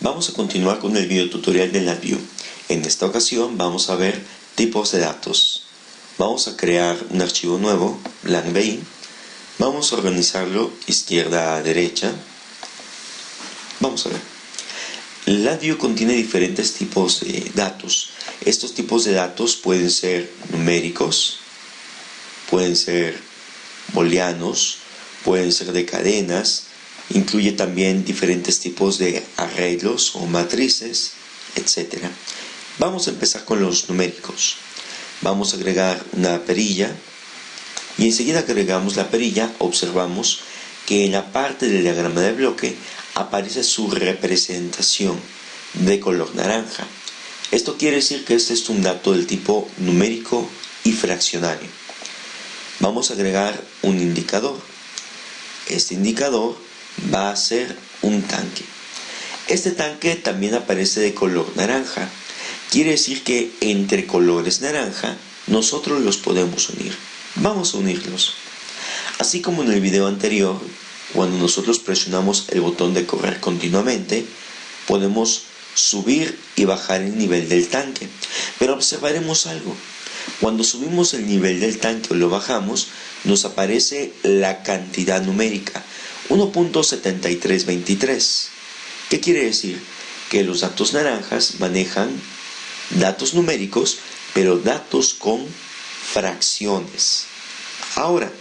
Vamos a continuar con el video tutorial de LabVIEW. En esta ocasión vamos a ver tipos de datos. Vamos a crear un archivo nuevo, LangBI. Vamos a organizarlo izquierda a derecha. Vamos a ver. LabVIEW contiene diferentes tipos de datos. Estos tipos de datos pueden ser numéricos, pueden ser booleanos, pueden ser de cadenas. Incluye también diferentes tipos de arreglos o matrices, etc. Vamos a empezar con los numéricos. Vamos a agregar una perilla y enseguida que agregamos la perilla observamos que en la parte del diagrama de bloque aparece su representación de color naranja. Esto quiere decir que este es un dato del tipo numérico y fraccionario. Vamos a agregar un indicador. Este indicador va a ser un tanque. Este tanque también aparece de color naranja. Quiere decir que entre colores naranja nosotros los podemos unir. Vamos a unirlos. Así como en el video anterior, cuando nosotros presionamos el botón de correr continuamente, podemos subir y bajar el nivel del tanque. Pero observaremos algo. Cuando subimos el nivel del tanque o lo bajamos, nos aparece la cantidad numérica 1.7323. ¿Qué quiere decir? Que los datos naranjas manejan datos numéricos, pero datos con fracciones. Ahora,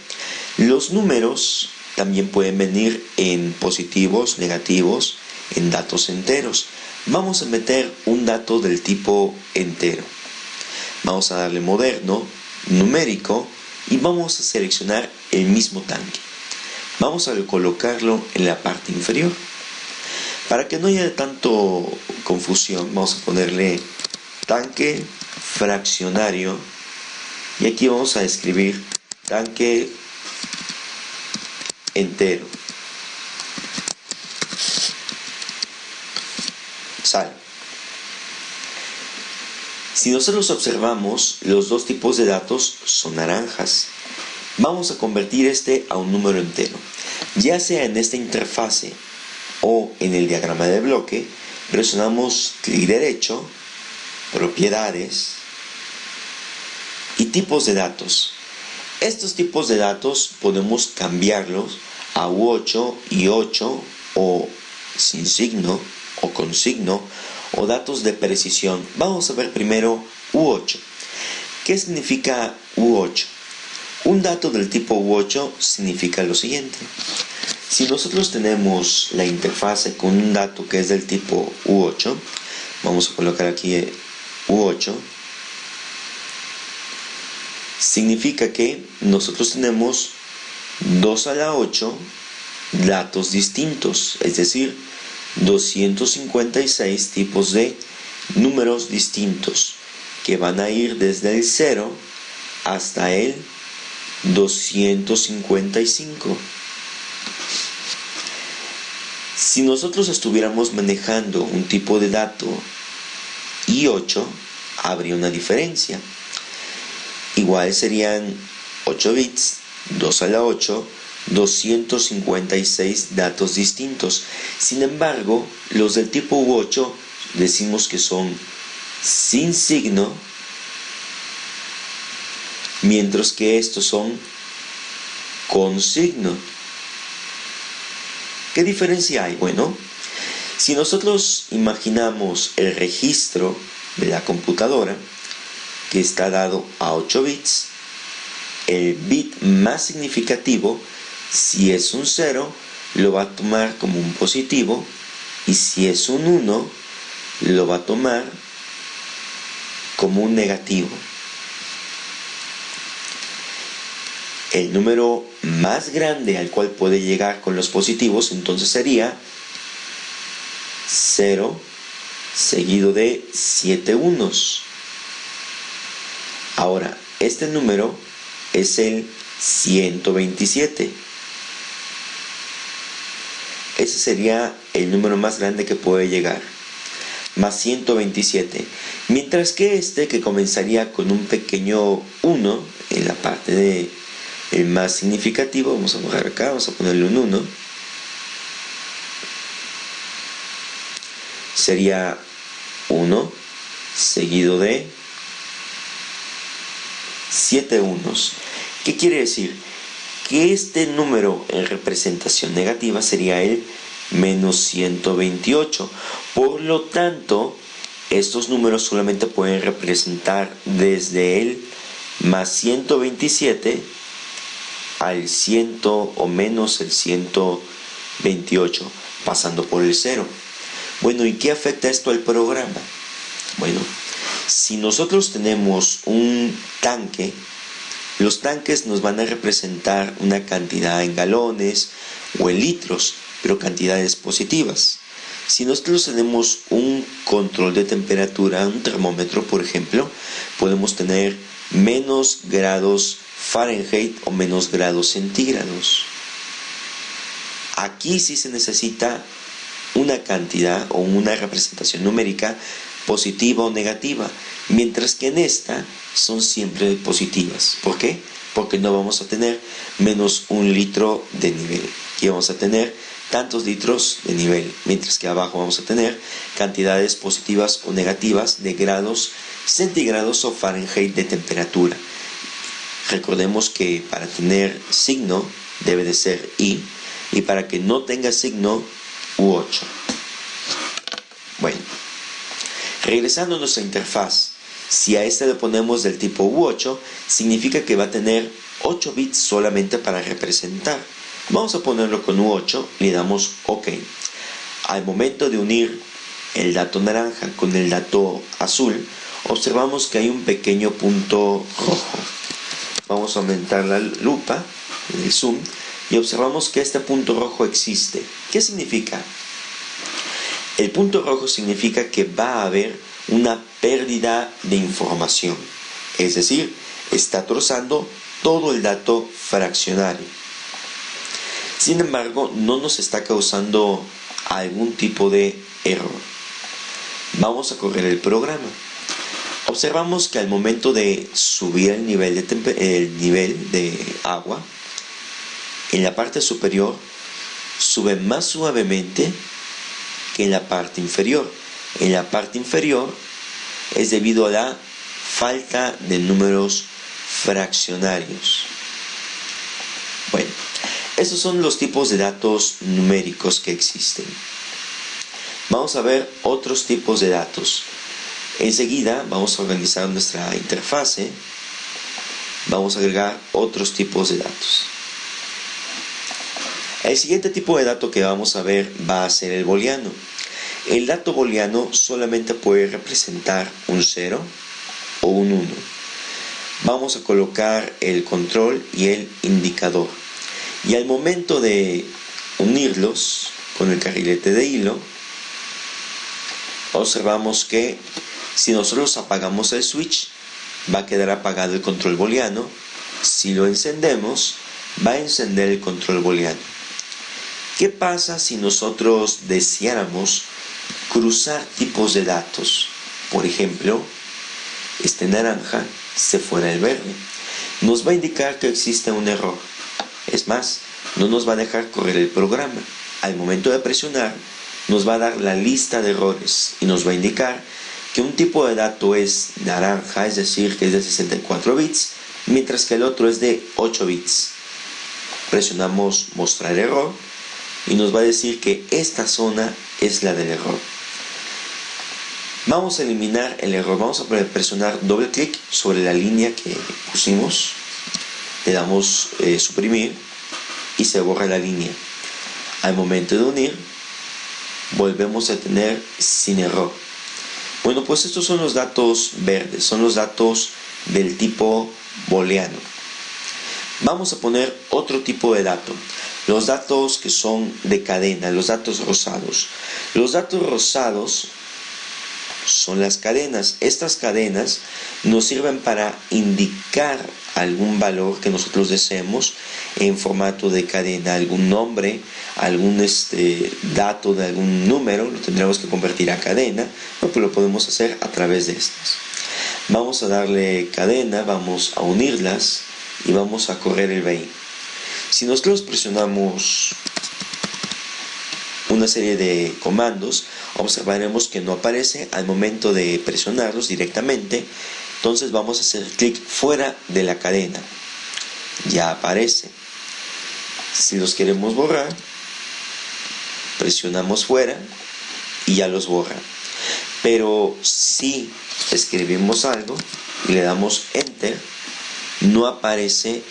los números también pueden venir en positivos, negativos, en datos enteros. Vamos a meter un dato del tipo entero. Vamos a darle moderno, numérico y vamos a seleccionar el mismo tanque. Vamos a colocarlo en la parte inferior. Para que no haya tanto confusión, vamos a ponerle tanque fraccionario y aquí vamos a escribir tanque entero. Sale. Si nosotros observamos, los dos tipos de datos son naranjas. Vamos a convertir este a un número entero. Ya sea en esta interfase o en el diagrama de bloque, presionamos clic derecho, propiedades y tipos de datos. Estos tipos de datos podemos cambiarlos a U8 y 8 o sin signo o con signo o datos de precisión. Vamos a ver primero U8. ¿Qué significa U8? Un dato del tipo U8 significa lo siguiente. Si nosotros tenemos la interfase con un dato que es del tipo U8, vamos a colocar aquí U8, significa que nosotros tenemos 2 a la 8 datos distintos, es decir, 256 tipos de números distintos que van a ir desde el 0 hasta el 255. Si nosotros estuviéramos manejando un tipo de dato I8, habría una diferencia. Igual serían 8 bits, 2 a la 8, 256 datos distintos. Sin embargo, los del tipo U8 decimos que son sin signo, mientras que estos son con signo. ¿Qué diferencia hay? Bueno, si nosotros imaginamos el registro de la computadora, que está dado a 8 bits, el bit más significativo, si es un 0, lo va a tomar como un positivo, y si es un 1, lo va a tomar como un negativo. El número más grande al cual puede llegar con los positivos entonces sería 0 seguido de 7 unos. Ahora, este número es el 127. Ese sería el número más grande que puede llegar, más 127. Mientras que este, que comenzaría con un pequeño 1 en la parte de el más significativo, vamos a borrar acá, vamos a ponerle un 1. sería 1 seguido de 7 unos. ¿Qué quiere decir? Que este número en representación negativa sería el menos 128. Por lo tanto, estos números solamente pueden representar desde el más 127 al 100 o menos el 128, pasando por el 0. Bueno, ¿y qué afecta esto al programa? Bueno, si nosotros tenemos un tanque, los tanques nos van a representar una cantidad en galones o en litros, pero cantidades positivas. Si nosotros tenemos un control de temperatura, un termómetro por ejemplo, podemos tener menos grados Fahrenheit o menos grados centígrados. Aquí sí se necesita una cantidad o una representación numérica positiva o negativa, mientras que en esta son siempre positivas. ¿Por qué? Porque no vamos a tener menos 1 litro de nivel. Aquí vamos a tener tantos litros de nivel, mientras que abajo vamos a tener cantidades positivas o negativas de grados centígrados o Fahrenheit de temperatura. Recordemos que para tener signo debe de ser I, y para que no tenga signo, U8. Bueno, regresando a nuestra interfaz, si a este le ponemos del tipo U8, significa que va a tener 8 bits solamente para representar. Vamos a ponerlo con U8 y le damos OK. Al momento de unir el dato naranja con el dato azul, observamos que hay un pequeño punto rojo. Vamos a aumentar la lupa, el zoom, y observamos que este punto rojo existe. ¿Qué significa? El punto rojo significa que va a haber una pérdida de información, es decir, está trozando todo el dato fraccionario. Sin embargo, no nos está causando algún tipo de error. Vamos a correr el programa. Observamos que al momento de subir el nivel de agua, en la parte superior sube más suavemente que en la parte inferior. En la parte inferior es debido a la falta de números fraccionarios. Bueno, esos son los tipos de datos numéricos que existen. Vamos a ver otros tipos de datos. Enseguida vamos a organizar nuestra interfase. Vamos a agregar otros tipos de datos. El siguiente tipo de dato que vamos a ver va a ser el booleano. El dato booleano solamente puede representar un 0 o un 1. Vamos a colocar el control y el indicador. Y al momento de unirlos con el carrilete de hilo, observamos que si nosotros apagamos el switch, va a quedar apagado el control booleano. Si lo encendemos, va a encender el control booleano. ¿Qué pasa si nosotros deseáramos cruzar tipos de datos? Por ejemplo, este naranja se fuera el verde. Nos va a indicar que existe un error. Es más, no nos va a dejar correr el programa. Al momento de presionar, nos va a dar la lista de errores y nos va a indicar que un tipo de dato es naranja, es decir, que es de 64 bits, mientras que el otro es de 8 bits. Presionamos mostrar error y nos va a decir que esta zona es la del error. Vamos a eliminar el error. Vamos a presionar doble clic sobre la línea que pusimos. Le damos suprimir y se borra la línea. Al momento de unir, volvemos a tener sin error. Bueno, pues estos son los datos verdes, son los datos del tipo booleano. Vamos a poner otro tipo de dato, los datos que son de cadena, los datos rosados. Los datos rosados son las cadenas. Estas cadenas nos sirven para indicar algún valor que nosotros deseemos en formato de cadena, algún nombre, algún dato de algún número, lo tendremos que convertir a cadena, pues lo podemos hacer a través de estas. Vamos a darle cadena, vamos a unirlas y vamos a correr el BAI. Si nosotros presionamos una serie de comandos, observaremos que no aparece al momento de presionarlos directamente. Entonces vamos a hacer clic fuera de la cadena. Ya aparece. Si los queremos borrar, presionamos fuera y ya los borra. Pero si escribimos algo y le damos Enter, no aparece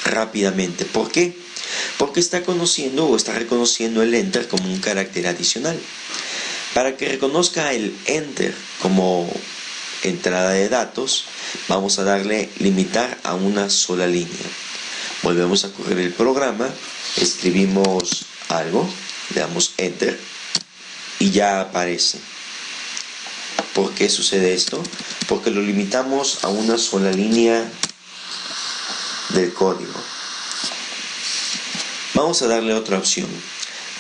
rápidamente. ¿Por qué? Porque está conociendo o está reconociendo el Enter como un carácter adicional. Para que reconozca el Enter como entrada de datos, vamos a darle limitar a una sola línea. Volvemos a correr el programa, escribimos algo, le damos Enter y ya aparece. ¿Por qué sucede esto? Porque lo limitamos a una sola línea del código. Vamos a darle otra opción.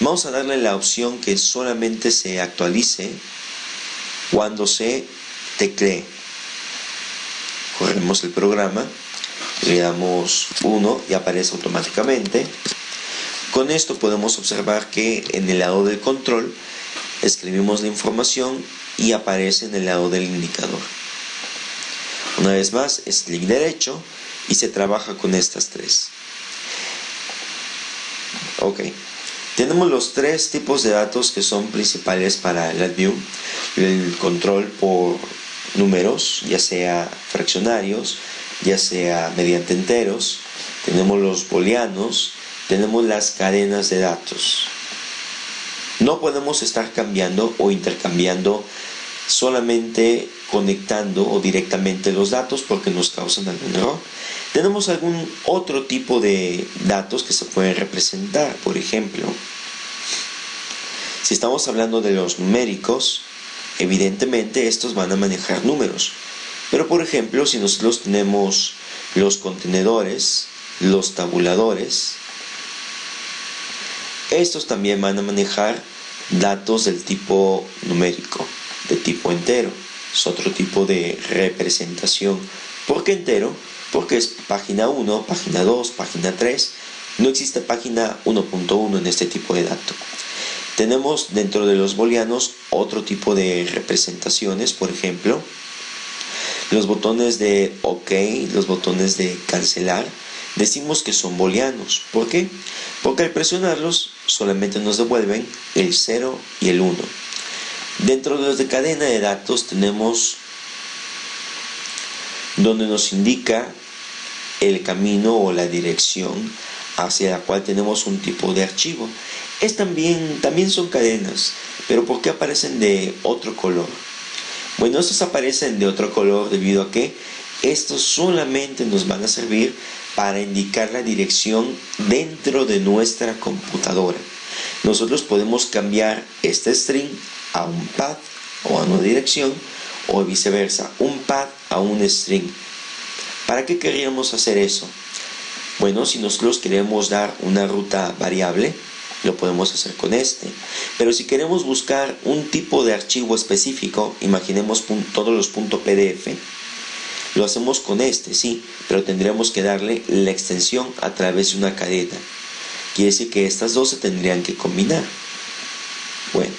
Vamos a darle la opción que solamente se actualice cuando se teclee. Corremos el programa, le damos 1 y aparece automáticamente. Con esto podemos observar que en el lado del control escribimos la información y aparece en el lado del indicador. Una vez más es clic derecho y se trabaja con estas tres. Ok, tenemos los tres tipos de datos que son principales para LabVIEW. El control por números, ya sea fraccionarios, ya sea mediante enteros. Tenemos los booleanos, tenemos las cadenas de datos. No podemos estar cambiando o intercambiando solamente conectando o directamente los datos porque nos causan algún error. Tenemos algún otro tipo de datos que se pueden representar. Por ejemplo, si estamos hablando de los numéricos, evidentemente estos van a manejar números. Pero por ejemplo, si nosotros tenemos los contenedores, los tabuladores, estos también van a manejar datos del tipo numérico, de tipo entero. Es otro tipo de representación. ¿Por qué entero? Porque es página 1, página 2, página 3. No existe página 1.1 en este tipo de dato. Tenemos dentro de los booleanos otro tipo de representaciones. Por ejemplo, los botones de OK, los botones de cancelar, decimos que son booleanos. ¿Por qué? Porque al presionarlos solamente nos devuelven el 0 y el 1. Dentro de los de cadena de datos tenemos donde nos indica el camino o la dirección hacia la cual tenemos un tipo de archivo. También son cadenas, pero ¿por qué aparecen de otro color? Bueno, estos aparecen de otro color debido a que estos solamente nos van a servir para indicar la dirección dentro de nuestra computadora. Nosotros podemos cambiar este string a un path o a una dirección, o viceversa, un path a un string. ¿Para qué queríamos hacer eso? Bueno, si nosotros queremos dar una ruta variable, lo podemos hacer con este. Pero si queremos buscar un tipo de archivo específico, imaginemos todos los .pdf, lo hacemos con este, sí, pero tendríamos que darle la extensión a través de una cadena. Quiere decir que estas dos se tendrían que combinar. Bueno,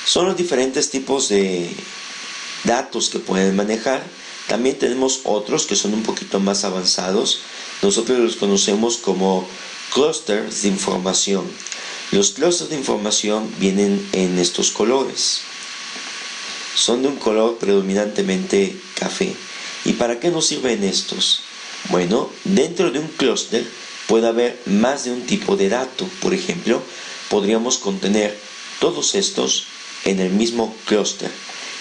son los diferentes tipos de datos que pueden manejar. También tenemos otros que son un poquito más avanzados. Nosotros los conocemos como clusters de información. Los clusters de información vienen en estos colores. Son de un color predominantemente café. ¿Y para qué nos sirven estos? Bueno, dentro de un clúster puede haber más de un tipo de dato. Por ejemplo, podríamos contener todos estos en el mismo clúster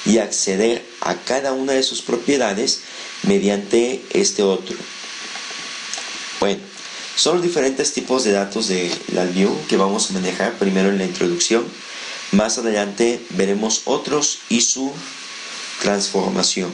y acceder a cada una de sus propiedades mediante este otro. Bueno, son los diferentes tipos de datos de LabVIEW que vamos a manejar primero en la introducción. Más adelante veremos otros y su transformación.